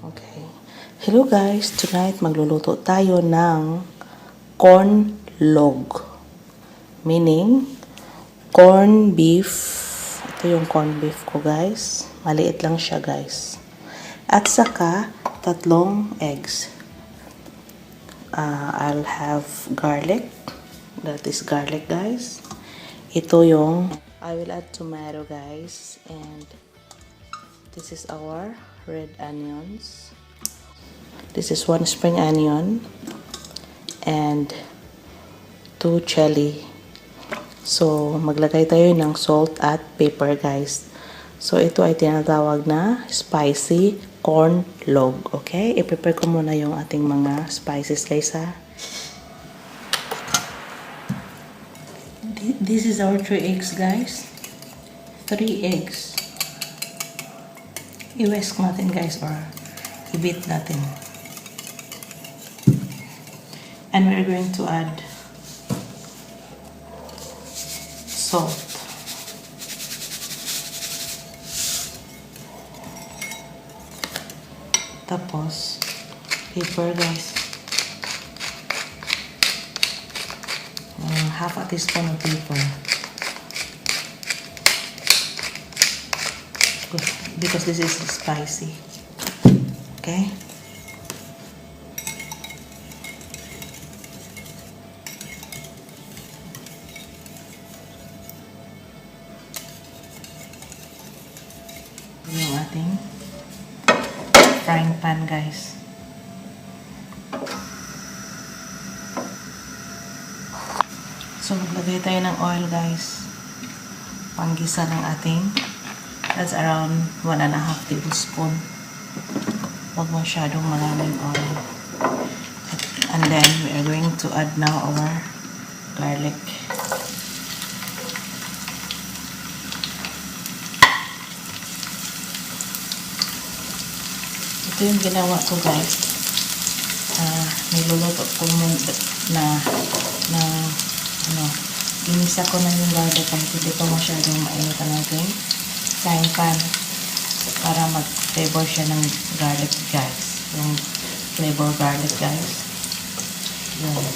Okay. Hello guys, tonight magluluto tayo ng cornlog. Meaning, corn beef. Ito yung corn beef ko guys. Maliit lang siya guys. At saka, 3 eggs. I'll have garlic. That is garlic guys. Ito yung, I will add tomato guys. And this is our red onions. This is 1 spring onion and 2 chili. So, maglagay tayo ng salt at pepper guys. So, ito ay tinatawag na spicy corn log. Okay? I-prepare ko muna yung ating mga spices guys ha. This is our 3 eggs guys. 3 eggs. I-whisk natin guys or i-beat natin. And we're going to add salt. Tapos, pepper guys. Half a teaspoon of pepper. Because this is spicy. Okay? Yung ating frying pan guys. So maglagay tayo ng oil guys. Panggisa ng ating, that's around 1.5 tablespoon. Huwag masyadong maraming oil. And then we are going to add now our garlic. Ito yung ginawa ko guys. Niluluto ko inisa ko na yung garlic kahit hindi pa masyadong mainit ang ating frying pan para mag-flavor siya ng garlic guys. Yung flavor garlic guys. Yan.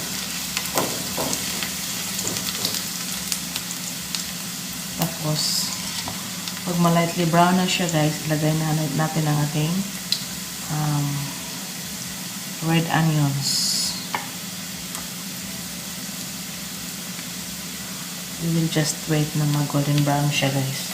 Tapos, pag ma-lightly brown na siya guys, ilagay na natin ang ating red onions. We will just wait na mag-golden brown siya guys.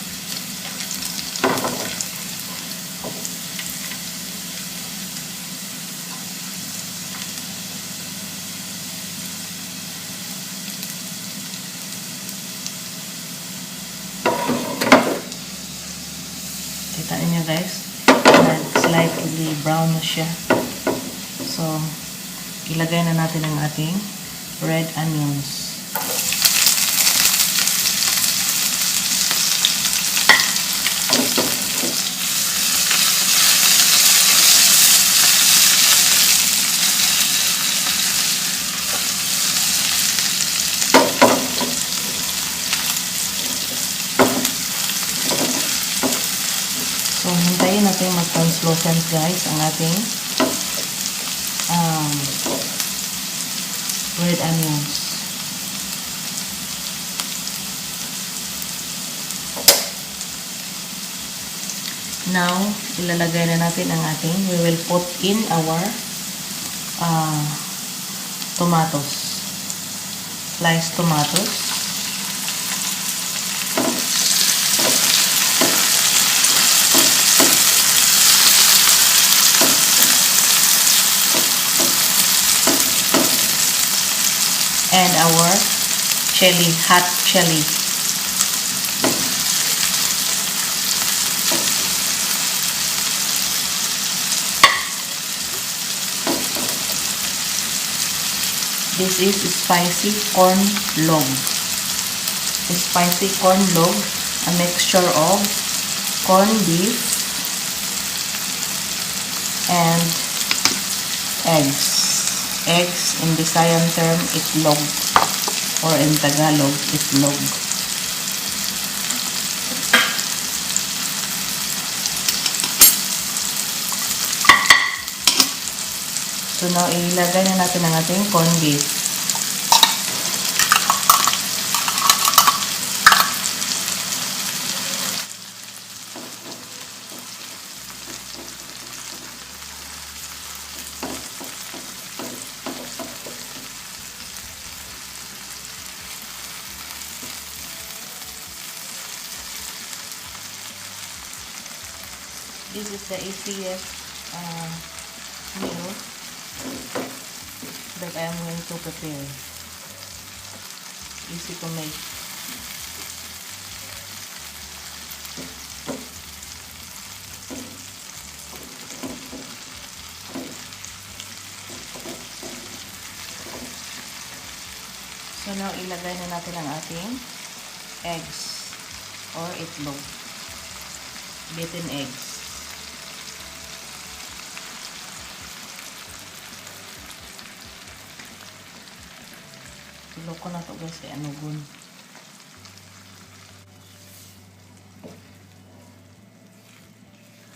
Kita niyo guys, slightly brown na siya. So, ilagay na natin ang ating red onions. So, hintayin natin mag-translucent guys ang ating red onions. Now, ilalagay na natin ang ating, we will put in our tomatoes. Sliced tomatoes. And our chili, hot chili. This is spicy corn log. Spicy corn log, a mixture of corn beef and eggs. Eggs, in Visayan term, itlog. Or in Tagalog, itlog. So now, ilagay na natin ang ating corned beef. This is the easiest meal that I am going to prepare. Easy to make. So now, ilagay na natin ang ating eggs or itlog. Beaten eggs. Loko na to guys kay anugon.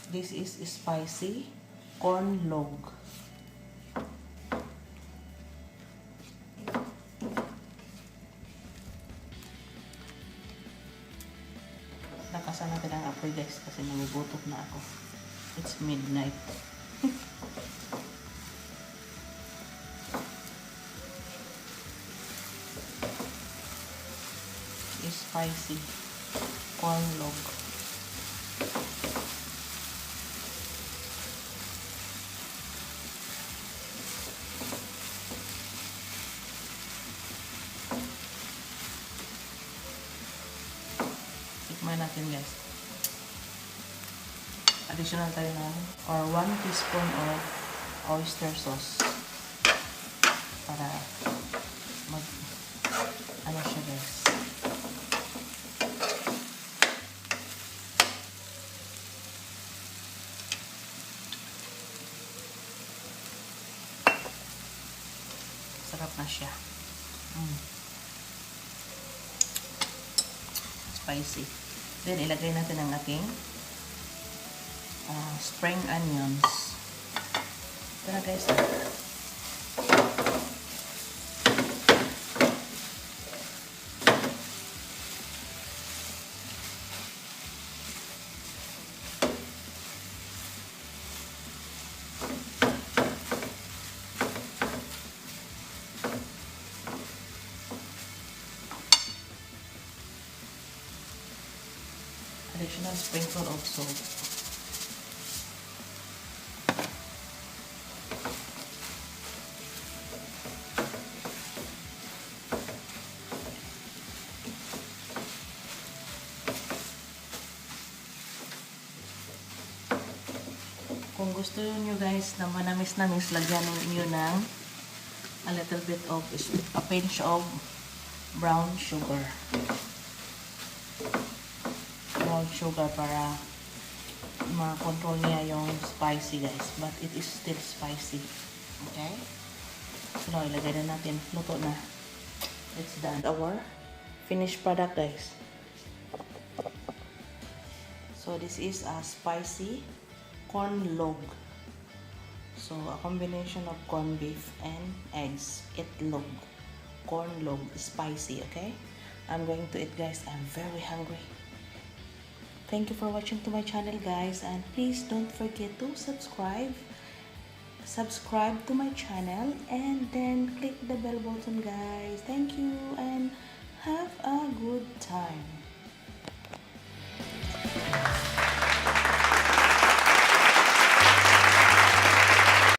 This is spicy cornlog. Nakasan natin ang apoy guys kasi nagugutom na ako. It's midnight. Spicy cornlog. Tikman natin guys. Additional tayo na or 1 teaspoon of oyster sauce para mag ano siya guys. Sarap na siya. Spicy. Then, ilagay natin ang ating spring onions. Ito na guys. Additional sprinkle of salt. Kung gusto niyo guys na manamis-namis, lagyan niyo ng a little bit of a pinch of brown sugar. Sugar para ma-control niya yung spicy guys, but it is still spicy. Okay, so now ilagay na natin. Luto na. It's done. Our finished product guys. So this is a spicy cornlog. So a combination of corned beef and eggs. Itlog, cornlog, spicy. Okay, I'm going to eat guys. I'm very hungry. Thank you for watching to my channel guys, and please don't forget to subscribe to my channel and then click the bell button guys. Thank you and have a good time.